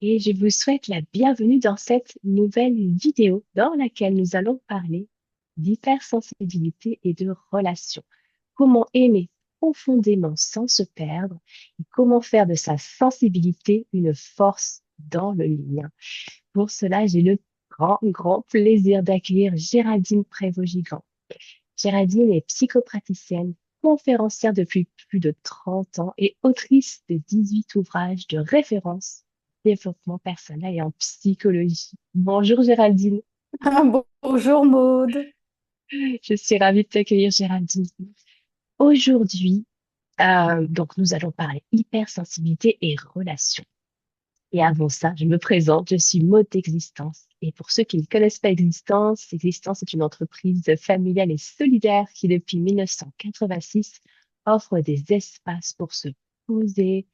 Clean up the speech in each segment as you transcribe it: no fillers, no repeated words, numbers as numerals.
et je vous souhaite la bienvenue dans cette nouvelle vidéo dans laquelle nous allons parler d'hypersensibilité et de relations. Comment aimer profondément sans se perdre et comment faire de sa sensibilité une force dans le lien. Pour cela, j'ai le grand plaisir d'accueillir Géraldine Prévost-Gigant. Géraldine est psychopraticienne, conférencière depuis plus de 30 ans et autrice de 18 ouvrages de référence en développement personnel et en psychologie. Bonjour Géraldine, Bonjour Maude. je suis ravie de t'accueillir Géraldine. Aujourd'hui, donc nous allons parler hypersensibilité et relations. Et avant ça, je me présente, je suis Maud d'Existence. Et pour ceux qui ne connaissent pas Existence, Existence est une entreprise familiale et solidaire qui, depuis 1986, offre des espaces pour se poser,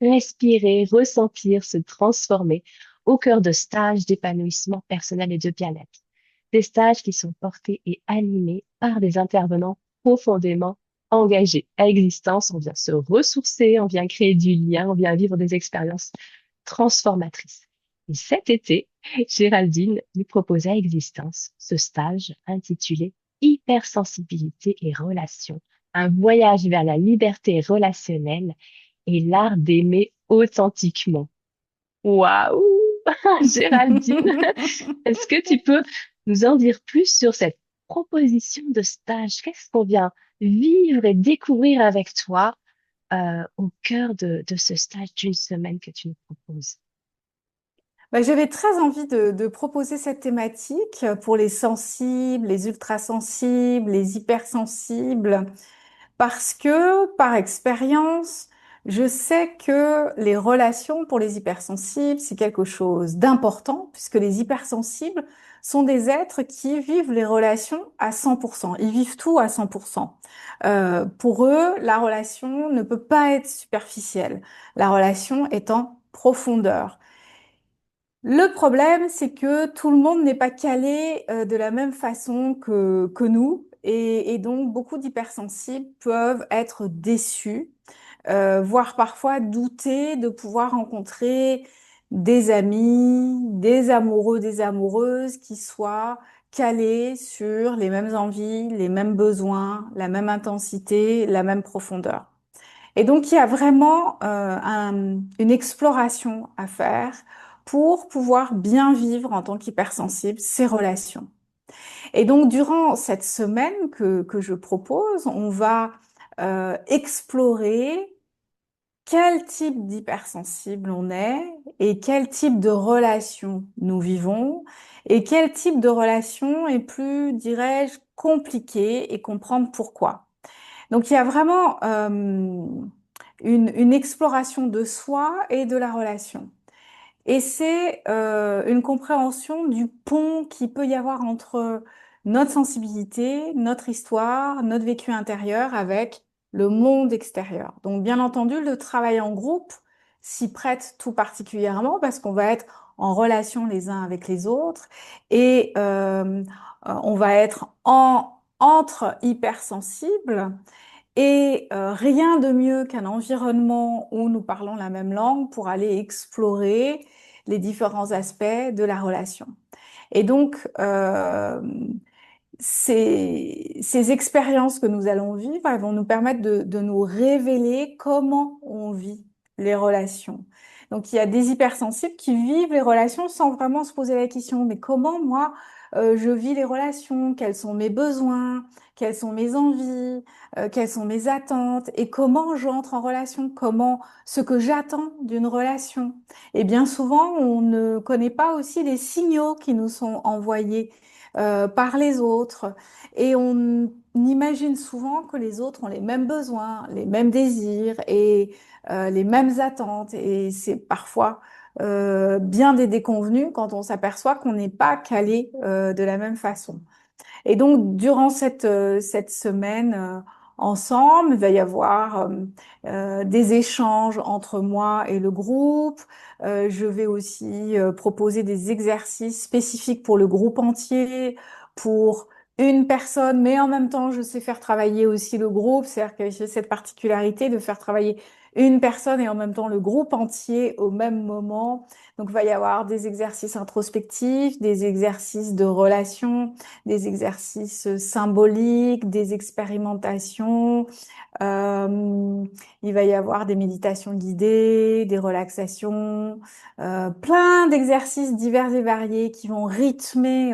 respirer, ressentir, se transformer au cœur de stages d'épanouissement personnel et de bien-être. Des stages qui sont portés et animés par des intervenants profondément engagés. À Existence, on vient se ressourcer, on vient créer du lien, on vient vivre des expériences transformatrice. Et cet été, Géraldine nous propose à Existence ce stage intitulé Hypersensibilité et relations, un voyage vers la liberté relationnelle et l'art d'aimer authentiquement. Waouh! Géraldine, est-ce que tu peux nous en dire plus sur cette proposition de stage? Qu'est-ce qu'on vient vivre et découvrir avec toi au cœur de ce stage d'une semaine que tu nous proposes? J'avais très envie de proposer cette thématique pour les sensibles, les ultrasensibles, les hypersensibles, parce que par expérience, je sais que les relations pour les hypersensibles, c'est quelque chose d'important, puisque les hypersensibles sont des êtres qui vivent les relations à 100%. Ils vivent tout à 100%. Pour eux, la relation ne peut pas être superficielle. La relation est en profondeur. Le problème, c'est que tout le monde n'est pas calé de la même façon que nous, et donc beaucoup d'hypersensibles peuvent être déçus, voire parfois douter de pouvoir rencontrer des amis, des amoureux, des amoureuses qui soient calés sur les mêmes envies, les mêmes besoins, la même intensité, la même profondeur. Et donc, il y a vraiment une exploration à faire pour pouvoir bien vivre en tant qu'hypersensible ces relations. Et donc, durant cette semaine que je propose, on va explorer quel type d'hypersensible on est et quel type de relation nous vivons et quel type de relation est plus, dirais-je, compliqué et comprendre pourquoi. Donc il y a vraiment une exploration de soi et de la relation. Et c'est une compréhension du pont qu'il peut y avoir entre notre sensibilité, notre histoire, notre vécu intérieur avec le monde extérieur. Donc bien entendu, le travail en groupe s'y prête tout particulièrement parce qu'on va être en relation les uns avec les autres et on va être entre hypersensibles et rien de mieux qu'un environnement où nous parlons la même langue pour aller explorer les différents aspects de la relation. Et donc, ces expériences que nous allons vivre, elles vont nous permettre de nous révéler comment on vit les relations. Donc, il y a des hypersensibles qui vivent les relations sans vraiment se poser la question, mais comment moi, je vis les relations? Quels sont mes besoins? Quelles sont mes envies? Quelles sont mes attentes? Et comment j'entre en relation? Comment ce que j'attends d'une relation? Et bien souvent, on ne connaît pas aussi les signaux qui nous sont envoyés par les autres. Et on imagine souvent que les autres ont les mêmes besoins, les mêmes désirs et les mêmes attentes. Et c'est parfois bien des déconvenus quand on s'aperçoit qu'on n'est pas calé de la même façon. Et donc, durant cette semaine ensemble, il va y avoir des échanges entre moi et le groupe. Je vais aussi proposer des exercices spécifiques pour le groupe entier, pour une personne, mais en même temps, je sais faire travailler aussi le groupe. C'est-à-dire que j'ai cette particularité de faire travailler une personne et en même temps le groupe entier au même moment. Donc, il va y avoir des exercices introspectifs, des exercices de relation, des exercices symboliques, des expérimentations. Euh, il va y avoir des méditations guidées, des relaxations, plein d'exercices divers et variés qui vont rythmer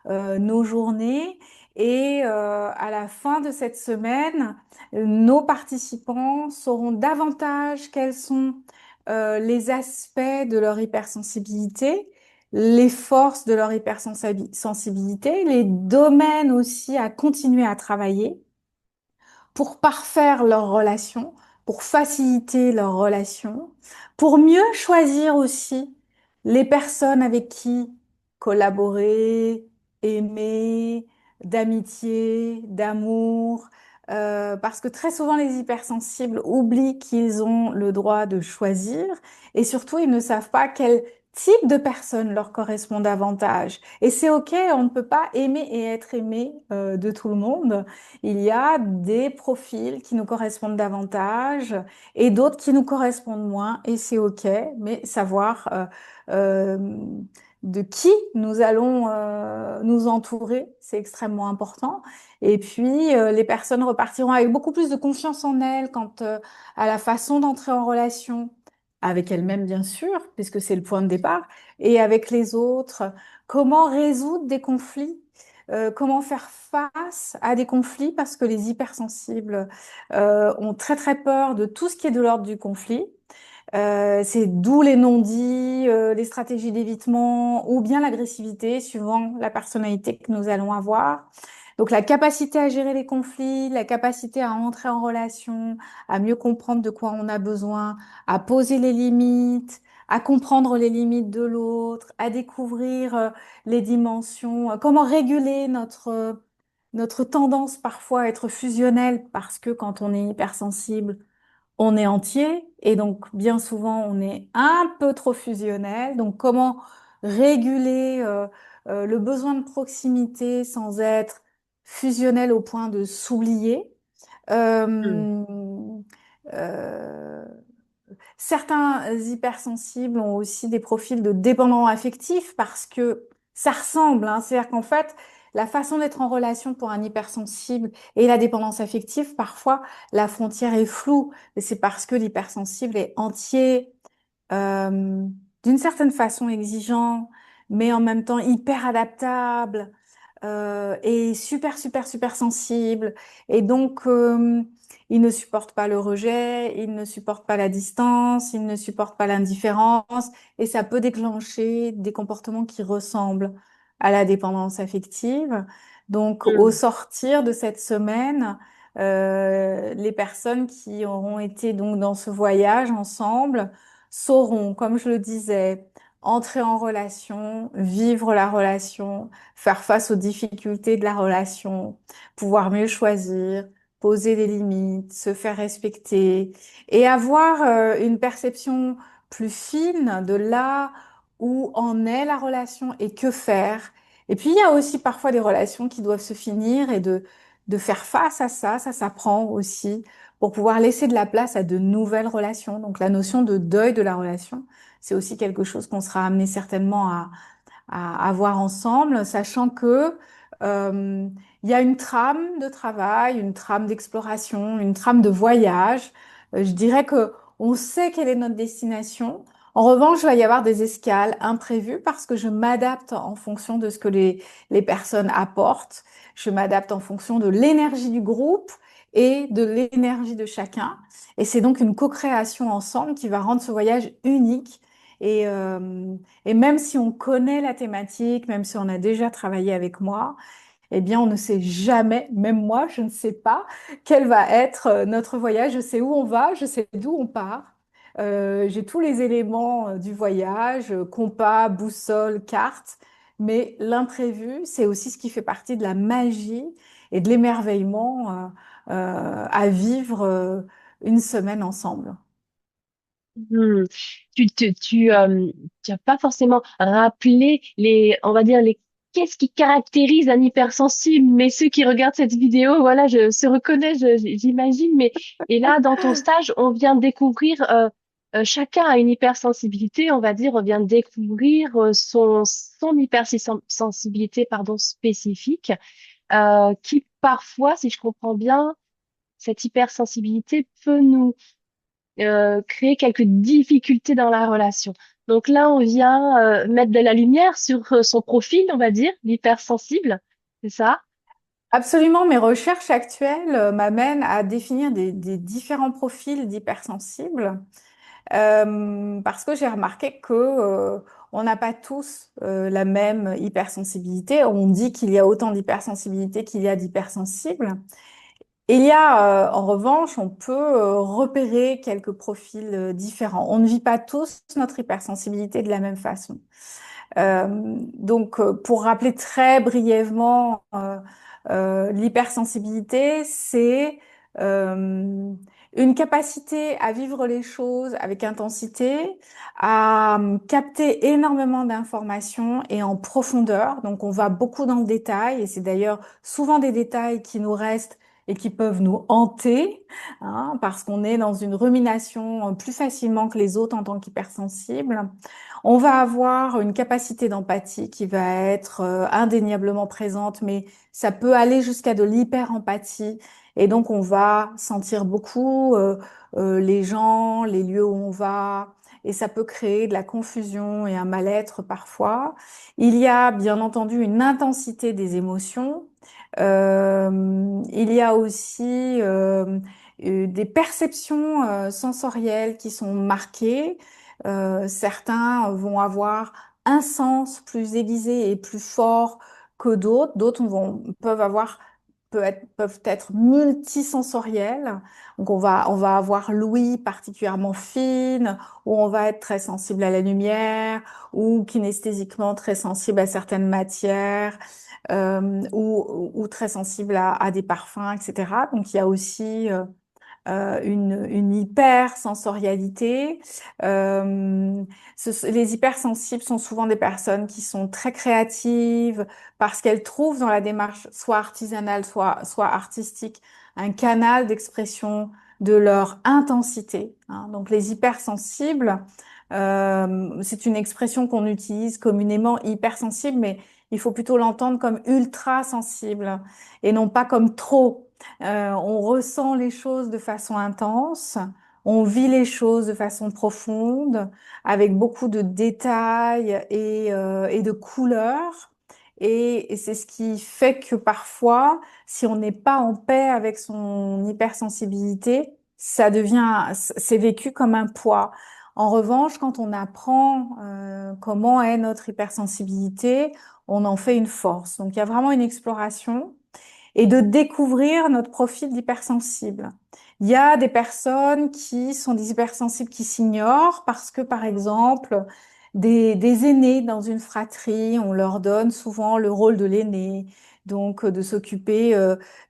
nos journées. Et à la fin de cette semaine, nos participants sauront davantage quels sont les aspects de leur hypersensibilité, les forces de leur hypersensibilité, les domaines aussi à continuer à travailler pour parfaire leurs relations, pour faciliter leurs relations, pour mieux choisir aussi les personnes avec qui collaborer, aimer, d'amitié, d'amour, parce que très souvent les hypersensibles oublient qu'ils ont le droit de choisir et surtout ils ne savent pas quel type de personne leur correspond davantage. Et c'est OK, on ne peut pas aimer et être aimé de tout le monde. Il y a des profils qui nous correspondent davantage et d'autres qui nous correspondent moins, et c'est OK, mais savoir euh, de qui nous allons nous entourer, c'est extrêmement important. Et puis, les personnes repartiront avec beaucoup plus de confiance en elles quant à la façon d'entrer en relation avec elles-mêmes, bien sûr, puisque c'est le point de départ, et avec les autres. Comment résoudre des conflits? Comment faire face à des conflits parce que les hypersensibles ont très très peur de tout ce qui est de l'ordre du conflit. C'est d'où les non-dits, les stratégies d'évitement ou bien l'agressivité suivant la personnalité que nous allons avoir. Donc la capacité à gérer les conflits, la capacité à entrer en relation, à mieux comprendre de quoi on a besoin, à poser les limites, à comprendre les limites de l'autre, à découvrir les dimensions, comment réguler notre tendance parfois à être fusionnel parce que quand on est hypersensible, on est entier et donc bien souvent on est un peu trop fusionnel. Donc comment réguler le besoin de proximité sans être fusionnel au point de s'oublier. Hmm. Euh, euh, Certains hypersensibles ont aussi des profils de dépendants affectifs parce que ça ressemble, hein. C'est-à-dire qu'en fait, la façon d'être en relation pour un hypersensible et la dépendance affective, parfois, la frontière est floue. Et c'est parce que l'hypersensible est entier, euh, d'une certaine façon exigeant, mais en même temps hyper adaptable et super, super, super sensible. Et donc, il ne supporte pas le rejet, il ne supporte pas la distance, il ne supporte pas l'indifférence, et ça peut déclencher des comportements qui ressemblent à la dépendance affective. Donc, au Hmm. sortir de cette semaine, les personnes qui auront été donc dans ce voyage ensemble sauront, comme je le disais, entrer en relation, vivre la relation, faire face aux difficultés de la relation, pouvoir mieux choisir, poser des limites, se faire respecter et avoir une perception plus fine de là où en est la relation et que faire. Et puis il y a aussi parfois des relations qui doivent se finir et de faire face à ça s'apprend aussi pour pouvoir laisser de la place à de nouvelles relations. Donc la notion de deuil de la relation, c'est aussi quelque chose qu'on sera amené certainement à voir ensemble, sachant que il y a une trame de travail, une trame d'exploration, une trame de voyage. Je dirais que on sait quelle est notre destination. En revanche, il va y avoir des escales imprévues parce que je m'adapte en fonction de ce que les personnes apportent. Je m'adapte en fonction de l'énergie du groupe et de l'énergie de chacun. Et c'est donc une co-création ensemble qui va rendre ce voyage unique. Et, euh, et même si on connaît la thématique, même si on a déjà travaillé avec moi, eh bien, on ne sait jamais, même moi, je ne sais pas quel va être notre voyage. Je sais où on va, je sais d'où on part. J'ai tous les éléments du voyage, compas, boussole, carte, mais l'imprévu, c'est aussi ce qui fait partie de la magie et de l'émerveillement à vivre une semaine ensemble. Hmm. Tu as pas forcément rappelé les, on va dire, les qu'est-ce qui caractérise un hypersensible? Mais ceux qui regardent cette vidéo, voilà, se reconnaissent, j'imagine. Mais et là, dans ton stage, on vient découvrir, chacun a une hypersensibilité, on va dire, on vient découvrir son hypersensibilité, pardon, spécifique, qui parfois, si je comprends bien, cette hypersensibilité peut nous créer quelques difficultés dans la relation. Donc là, on vient mettre de la lumière sur son profil, on va dire, l'hypersensible, c'est ça? Absolument, mes recherches actuelles m'amènent à définir des différents profils d'hypersensibles. Parce que j'ai remarqué que on n'a pas tous la même hypersensibilité. On dit qu'il y a autant d'hypersensibilité qu'il y a d'hypersensibles. Il y a, en revanche, on peut repérer quelques profils différents. On ne vit pas tous notre hypersensibilité de la même façon. Pour rappeler très brièvement, l'hypersensibilité, c'est euh, une capacité à vivre les choses avec intensité, à capter énormément d'informations et en profondeur. Donc, on va beaucoup dans le détail, et c'est d'ailleurs souvent des détails qui nous restent et qui peuvent nous hanter, hein, parce qu'on est dans une rumination plus facilement que les autres en tant qu'hypersensible. On va avoir une capacité d'empathie qui va être indéniablement présente, mais ça peut aller jusqu'à de l'hyper-empathie. Et donc, on va sentir beaucoup les gens, les lieux où on va, et ça peut créer de la confusion et un mal-être parfois. Il y a bien entendu une intensité des émotions. Il y a aussi des perceptions sensorielles qui sont marquées. Certains vont avoir un sens plus aiguisé et plus fort que d'autres. D'autres peuvent avoir peuvent être multisensoriels. Donc on va avoir l'ouïe particulièrement fine, ou on va être très sensible à la lumière, ou kinesthésiquement très sensible à certaines matières, ou très sensible à des parfums, etc. Donc il y a aussi une hypersensorialité. Euh, les hypersensibles sont souvent des personnes qui sont très créatives parce qu'elles trouvent dans la démarche, soit artisanale, soit artistique, un canal d'expression de leur intensité, hein. Donc les hypersensibles, c'est une expression qu'on utilise communément, hypersensible, mais il faut plutôt l'entendre comme ultra sensible et non pas comme trop. On ressent les choses de façon intense, on vit les choses de façon profonde, avec beaucoup de détails et de couleurs. Et c'est ce qui fait que parfois, si on n'est pas en paix avec son hypersensibilité, c'est vécu comme un poids. En revanche, quand on apprend comment est notre hypersensibilité, on en fait une force. Donc, il y a vraiment une exploration et de découvrir notre profil d'hypersensible. Il y a des personnes qui sont des hypersensibles qui s'ignorent parce que, par exemple, des aînés dans une fratrie, on leur donne souvent le rôle de l'aîné, donc de s'occuper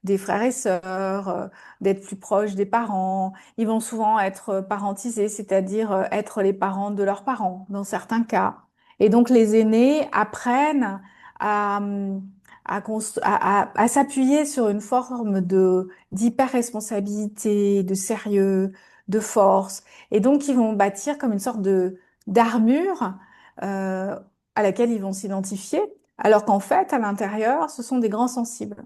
des frères et sœurs, d'être plus proches des parents. Ils vont souvent être parentisés, c'est-à-dire être les parents de leurs parents, dans certains cas. Et donc les aînés apprennent à, à s'appuyer sur une forme de d'hyper-responsabilité, de sérieux, de force. Et donc, ils vont bâtir comme une sorte de d'armure euh, à laquelle ils vont s'identifier, alors qu'en fait, à l'intérieur, ce sont des grands sensibles.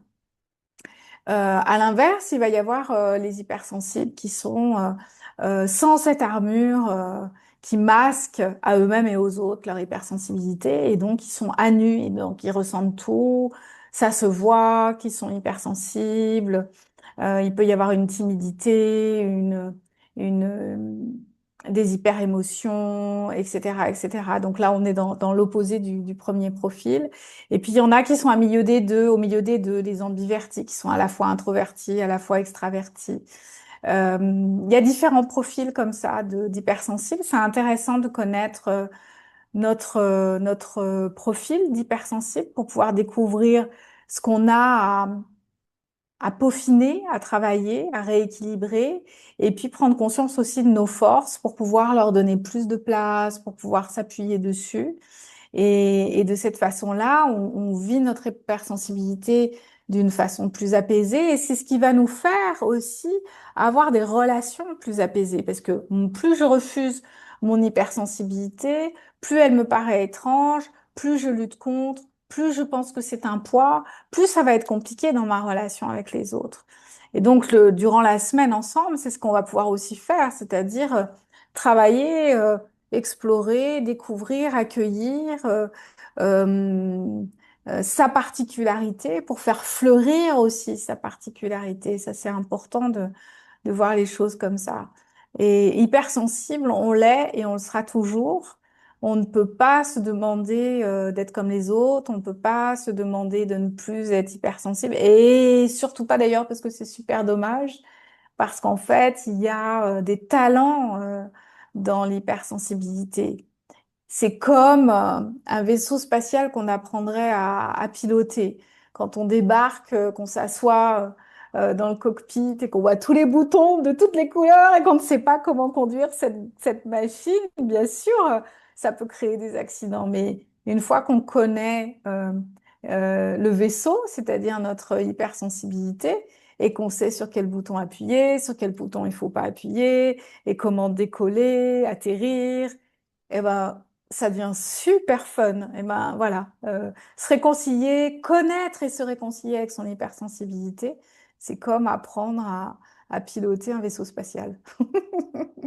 À l'inverse, il va y avoir les hypersensibles qui sont sans cette armure, qui masquent à eux-mêmes et aux autres leur hypersensibilité, et donc ils sont à nu, et donc ils ressentent tout, ça se voit qu'ils sont hypersensibles. Il peut y avoir une timidité, des hyper-émotions, etc., etc. Donc là, on est dans l'opposé du premier profil. Et puis, il y en a qui sont au milieu des deux, les ambivertis, qui sont à la fois introvertis, à la fois extravertis. Euh, il y a différents profils comme ça d'hypersensibles. C'est intéressant de connaître notre profil d'hypersensible pour pouvoir découvrir ce qu'on a à peaufiner, à travailler, à rééquilibrer, et puis prendre conscience aussi de nos forces pour pouvoir leur donner plus de place, pour pouvoir s'appuyer dessus. Et de cette façon-là, on vit notre hypersensibilité d'une façon plus apaisée et c'est ce qui va nous faire aussi avoir des relations plus apaisées parce que plus je refuse mon hypersensibilité, plus elle me paraît étrange, plus je lutte contre, plus je pense que c'est un poids, plus ça va être compliqué dans ma relation avec les autres. Et donc, durant la semaine ensemble, c'est ce qu'on va pouvoir aussi faire, c'est-à-dire travailler, explorer, découvrir, accueillir euh, sa particularité pour faire fleurir aussi sa particularité. Ça, c'est important de voir les choses comme ça. Et hypersensible, on l'est et on le sera toujours. On ne peut pas se demander d'être comme les autres, on ne peut pas se demander de ne plus être hypersensible, et surtout pas d'ailleurs parce que c'est super dommage, parce qu'en fait, il y a des talents dans l'hypersensibilité. C'est comme un vaisseau spatial qu'on apprendrait à piloter. Quand on débarque, qu'on s'assoit dans le cockpit et qu'on voit tous les boutons de toutes les couleurs et qu'on ne sait pas comment conduire cette machine, bien sûr, ça peut créer des accidents. Mais une fois qu'on connaît le vaisseau, c'est-à-dire notre hypersensibilité, et qu'on sait sur quel bouton appuyer, sur quel bouton il faut pas appuyer, et comment décoller, atterrir, eh ben, ça devient super fun. Et ben voilà, se réconcilier, connaître et se réconcilier avec son hypersensibilité, c'est comme apprendre à piloter un vaisseau spatial.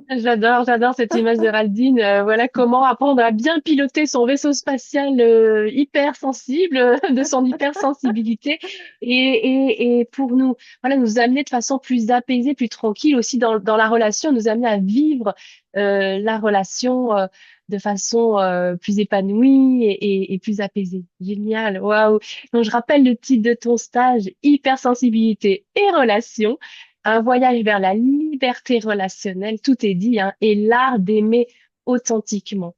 J'adore cette image de Géraldine. Voilà comment apprendre à bien piloter son vaisseau spatial hypersensible, de son hypersensibilité, et pour nous, voilà, nous amener de façon plus apaisée, plus tranquille aussi dans la relation, nous amener à vivre la relation de façon plus épanouie et plus apaisée. Génial, waouh. Donc je rappelle le titre de ton stage, hypersensibilité et relations. Un voyage vers la liberté relationnelle, tout est dit, hein, et l'art d'aimer authentiquement.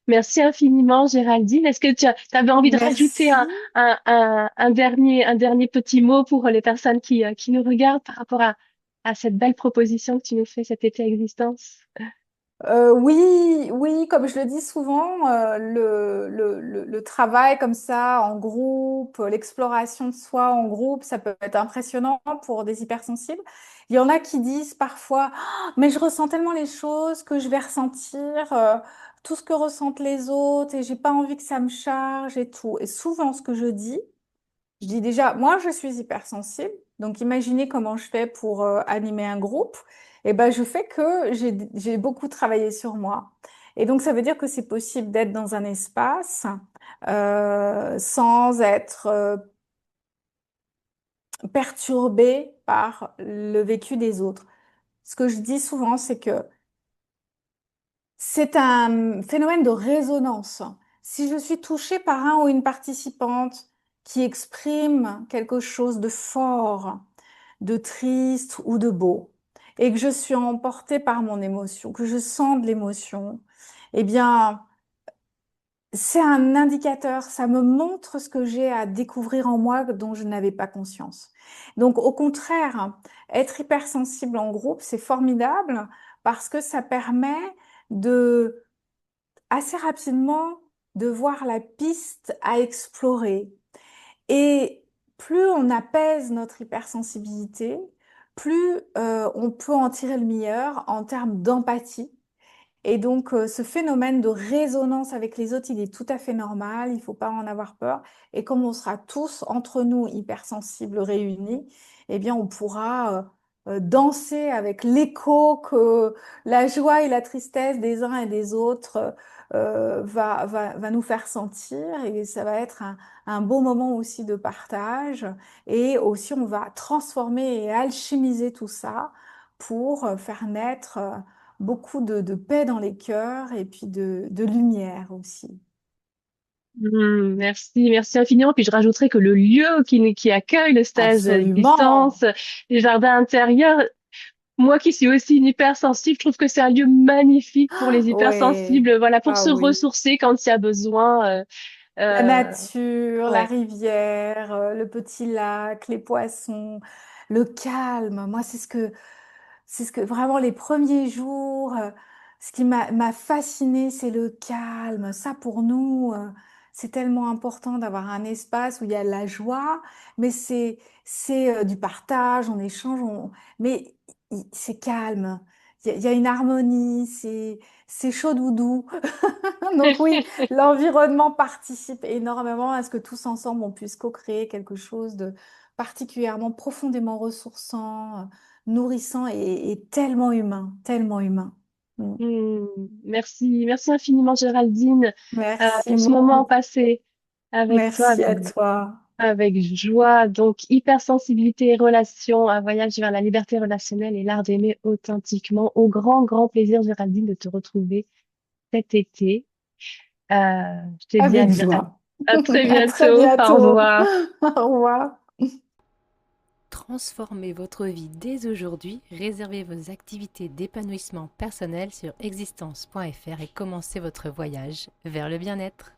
Merci infiniment, Géraldine. Est-ce que tu avais envie de rajouter Merci. un dernier petit mot pour les personnes qui nous regardent par rapport à cette belle proposition que tu nous fais cet été à existence? Oui, oui, comme je le dis souvent, le travail comme ça en groupe, l'exploration de soi en groupe, ça peut être impressionnant pour des hypersensibles. Il y en a qui disent parfois, ah, mais je ressens tellement les choses que je vais ressentir tout ce que ressentent les autres et j'ai pas envie que ça me charge et tout. Et souvent, ce que je dis déjà, moi, je suis hypersensible, donc imaginez comment je fais pour animer un groupe. Et ben, je fais que j'ai beaucoup travaillé sur moi. Et donc, ça veut dire que c'est possible d'être dans un espace sans être perturbé par le vécu des autres. Ce que je dis souvent, c'est que c'est un phénomène de résonance. Si je suis touchée par un ou une participante qui exprime quelque chose de fort, de triste ou de beau, et que je suis emportée par mon émotion, que je sens de l'émotion, eh bien, c'est un indicateur, ça me montre ce que j'ai à découvrir en moi dont je n'avais pas conscience. Donc, au contraire, être hypersensible en groupe, c'est formidable parce que ça permet de assez rapidement de voir la piste à explorer. Et plus on apaise notre hypersensibilité, plus on peut en tirer le meilleur en termes d'empathie. Et donc, ce phénomène de résonance avec les autres, il est tout à fait normal, il ne faut pas en avoir peur. Et comme on sera tous entre nous hypersensibles réunis, eh bien, on pourra danser avec l'écho que la joie et la tristesse des uns et des autres va nous faire sentir. Et ça va être un beau moment aussi de partage. Et aussi, on va transformer et alchimiser tout ça pour faire naître beaucoup de paix dans les cœurs et puis de lumière aussi. Merci infiniment. Puis je rajouterais que le lieu qui accueille le stage de distance, Absolument. les jardins intérieurs, moi qui suis aussi une hypersensible, je trouve que c'est un lieu magnifique pour les Oui, hypersensibles, voilà, pour ah se oui. ressourcer quand il y a besoin. La Euh, nature, la ouais. rivière, le petit lac, les poissons, le calme. Moi, c'est ce que vraiment les premiers jours. Ce qui m'a fasciné, c'est le calme. Ça, pour nous, c'est tellement important d'avoir un espace où il y a la joie, mais c'est du partage, on échange, mais c'est calme. Il y a une harmonie, c'est chaud doudou. Donc oui, l'environnement participe énormément à ce que tous ensemble, on puisse co-créer quelque chose de particulièrement profondément ressourçant, nourrissant et tellement humain, tellement humain. Mm. Hmm, merci, merci infiniment Géraldine Merci, pour ce moment Maud. passé avec toi, Merci à toi. avec joie. Donc, hypersensibilité et relation, un voyage vers la liberté relationnelle et l'art d'aimer authentiquement. Au grand, grand plaisir, Géraldine, de te retrouver cet été. Je te dis Avec joie. à très À très bientôt. Au bientôt. revoir. Au revoir. Transformez votre vie dès aujourd'hui, réservez vos activités d'épanouissement personnel sur existence.fr et commencez votre voyage vers le bien-être.